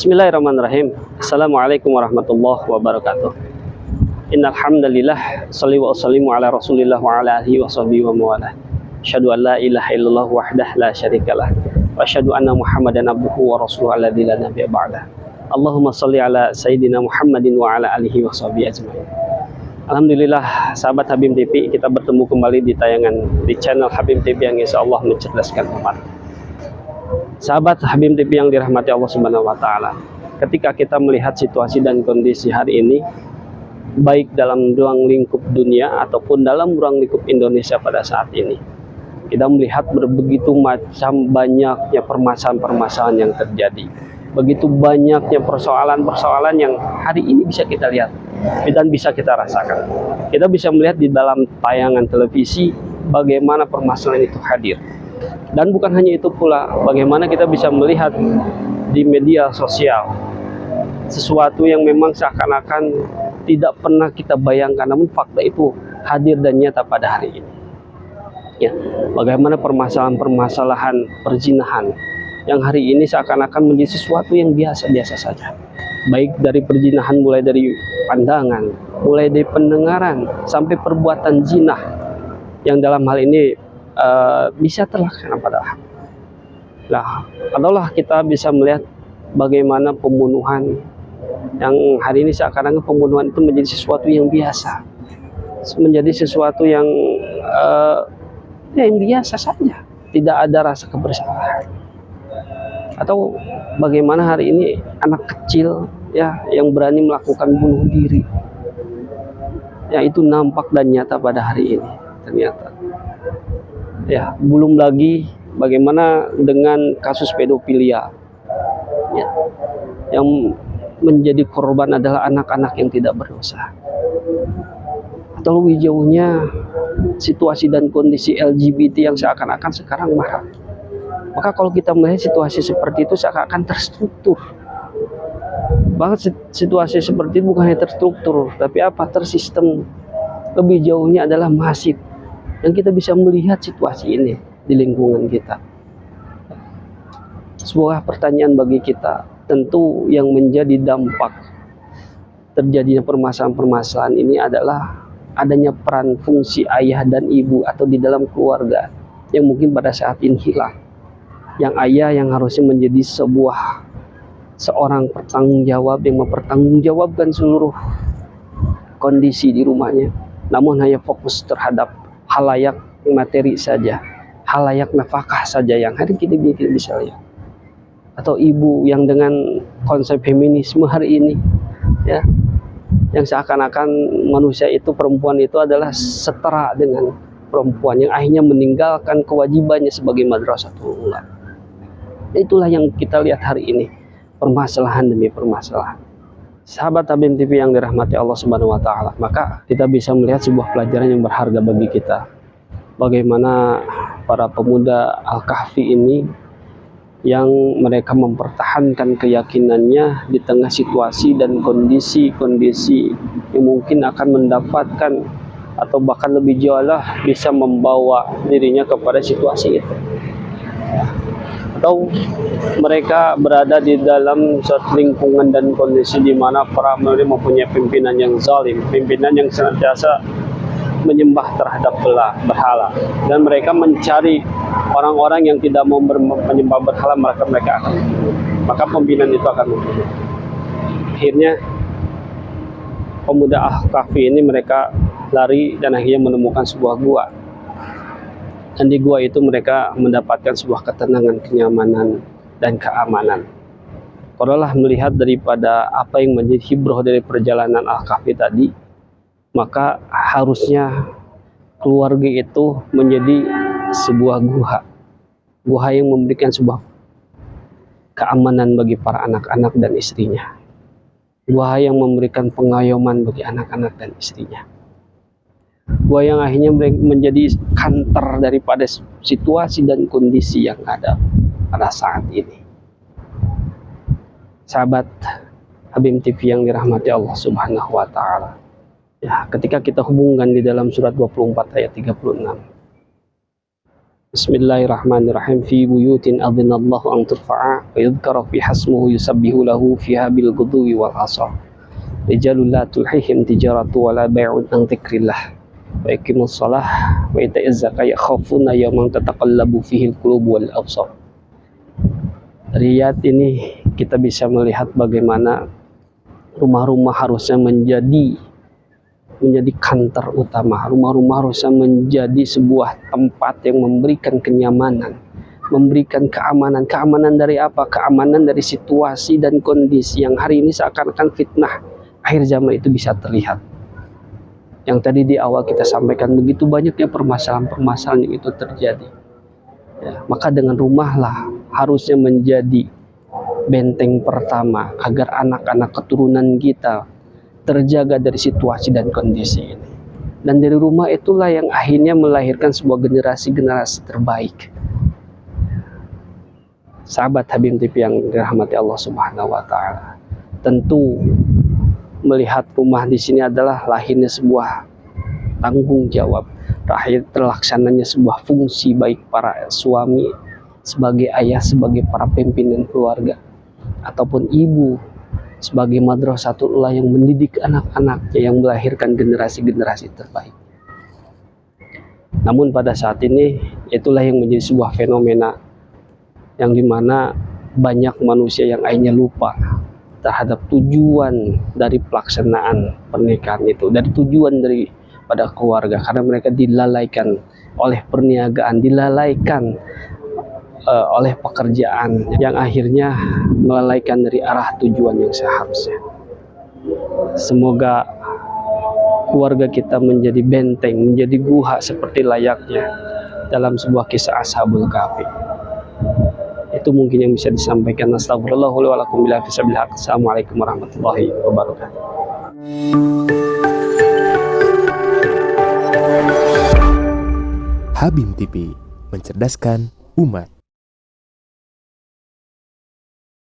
Bismillahirrahmanirrahim. Assalamualaikum warahmatullahi wabarakatuh. Innal hamdalillah shalli wa sallimu ala Rasulillah wa ala alihi wa sahbihi wa mawalah. Asyhadu an la ilaha illallah wahdah la syarikalah wa asyhadu anna Muhammadan abduhu wa rasuluhu alladzi la nabiyya ba'dah. Allahumma shalli ala sayyidina Muhammadin wa ala alihi wa sahbihi ajmain. Alhamdulillah, sahabat Habim TV, kita bertemu kembali di tayangan di channel Habim TV yang insyaallah mencerdaskan umat. Sahabat Habim TV yang dirahmati Allah Subhanahu wa taala. Ketika kita melihat situasi dan kondisi hari ini, baik dalam ruang lingkup dunia ataupun dalam ruang lingkup Indonesia pada saat ini, kita melihat begitu macam banyaknya permasalahan-permasalahan yang terjadi. Begitu banyaknya persoalan-persoalan yang hari ini bisa kita lihat dan bisa kita rasakan. Kita bisa melihat di dalam tayangan televisi bagaimana permasalahan itu hadir. Dan bukan hanya itu pula, bagaimana kita bisa melihat di media sosial sesuatu yang memang seakan-akan tidak pernah kita bayangkan, namun fakta itu hadir dan nyata pada hari ini. Ya, bagaimana permasalahan-permasalahan perzinahan yang hari ini seakan-akan menjadi sesuatu yang biasa-biasa saja. Baik dari perzinahan, mulai dari pandangan, mulai dari pendengaran, sampai perbuatan zina yang dalam hal ini bisa terlaksana padahal. Nah, adalah kita bisa melihat bagaimana pembunuhan yang hari ini seakan-akan pembunuhan itu menjadi sesuatu yang biasa, menjadi sesuatu yang biasa saja, tidak ada rasa kebersamahan. Atau bagaimana hari ini anak kecil ya yang berani melakukan bunuh diri, ya itu nampak dan nyata pada hari ini ternyata. Ya, belum lagi bagaimana dengan kasus pedofilia ya, yang menjadi korban adalah anak-anak yang tidak berdosa. Atau lebih jauhnya situasi dan kondisi LGBT yang seakan-akan sekarang marah. Maka kalau kita melihat situasi seperti itu seakan-akan terstruktur. Bahkan situasi seperti itu bukan hanya terstruktur, tapi tersistem. Lebih jauhnya adalah masif. Yang kita bisa melihat situasi ini di lingkungan kita. Sebuah pertanyaan bagi kita, tentu yang menjadi dampak terjadinya permasalahan-permasalahan ini adalah adanya peran fungsi ayah dan ibu atau di dalam keluarga yang mungkin pada saat ini hilang. Yang ayah yang harusnya menjadi seorang bertanggung jawab yang mempertanggungjawabkan seluruh kondisi di rumahnya, namun hanya fokus terhadap halayak materi saja, halayak nafkah saja yang hari kita bisa lihat. Atau ibu yang dengan konsep feminisme hari ini ya, yang seakan-akan manusia itu, perempuan itu adalah setara dengan perempuan, yang akhirnya meninggalkan kewajibannya sebagai madrasatul ula. Itulah yang kita lihat hari ini, permasalahan demi permasalahan. Sahabat Habim TV yang dirahmati Allah Subhanahu wa taala, maka kita bisa melihat sebuah pelajaran yang berharga bagi kita. Bagaimana para pemuda Al-Kahfi ini yang mereka mempertahankan keyakinannya di tengah situasi dan kondisi-kondisi yang mungkin akan mendapatkan atau bahkan lebih jauh bisa membawa dirinya kepada situasi itu. Atau mereka berada di dalam suatu lingkungan dan kondisi di mana para mereka mempunyai pimpinan yang zalim, pimpinan yang senantiasa menyembah terhadap berhala, dan mereka mencari orang-orang yang tidak mau menyembah berhala, mereka akan membunuh. Maka pimpinan itu akan membunuh. Akhirnya pemuda Al-Kahfi ini mereka lari dan akhirnya menemukan sebuah gua. Dan di gua itu mereka mendapatkan sebuah ketenangan, kenyamanan, dan keamanan. Kalau melihat daripada apa yang menjadi hibroh dari perjalanan Al-Kahfi tadi, maka harusnya keluarga itu menjadi sebuah gua yang memberikan sebuah keamanan bagi para anak-anak dan istrinya, gua yang memberikan pengayoman bagi anak-anak dan istrinya. Gua yang akhirnya menjadi kantor daripada situasi dan kondisi yang ada pada saat ini. Sahabat Habim TV yang dirahmati Allah Subhanahu wa taala. Ya, ketika kita hubungkan di dalam surat 24 ayat 36. Bismillahirrahmanirrahim. Fi buyutin adzinallahu an turfa'a wa yudhkara fiha ismuhu yusabbihu lahu fiha bil ghudwi wal asar. Rijalun la tulhihim tijaratu wa la bai'un an dzikrillah wa yaqimus shalah wa ita'az zakah yakhafuna yawman tataqallabu fihi al-qulub wal absar. Dari ayat ini kita bisa melihat bagaimana rumah-rumah harusnya menjadi kantor utama. Rumah-rumah harusnya menjadi sebuah tempat yang memberikan kenyamanan, memberikan keamanan. Keamanan dari apa? Keamanan dari situasi dan kondisi yang hari ini seakan-akan fitnah akhir zaman itu bisa terlihat. Yang tadi di awal kita sampaikan, begitu banyaknya permasalahan-permasalahan yang itu terjadi. Ya, maka dengan rumahlah harusnya menjadi benteng pertama agar anak-anak keturunan kita terjaga dari situasi dan kondisi ini. Dan dari rumah itulah yang akhirnya melahirkan sebuah generasi-generasi terbaik. Sahabat Habib TV yang dirahmati Allah Subhanahu wa taala. Tentu melihat rumah di sini adalah lahirnya sebuah tanggung jawab, lahir terlaksananya sebuah fungsi baik para suami sebagai ayah, sebagai para pimpinan keluarga, ataupun ibu sebagai madrasatul ula yang mendidik anak-anaknya, yang melahirkan generasi-generasi terbaik. Namun pada saat ini itulah yang menjadi sebuah fenomena yang dimana banyak manusia yang akhirnya lupa terhadap tujuan dari pelaksanaan pernikahan itu, dari tujuan pada keluarga, karena mereka dilalaikan oleh perniagaan, dilalaikan oleh pekerjaan yang akhirnya melalaikan dari arah tujuan yang seharusnya. Semoga keluarga kita menjadi benteng, menjadi guha seperti layaknya dalam sebuah kisah Ashabul Kahfi. Itu mungkin yang bisa disampaikan. Astagfirullah wa lakum billahi fisabilillah. Assalamualaikum warahmatullahi wabarakatuh. Habib TV, mencerdaskan umat.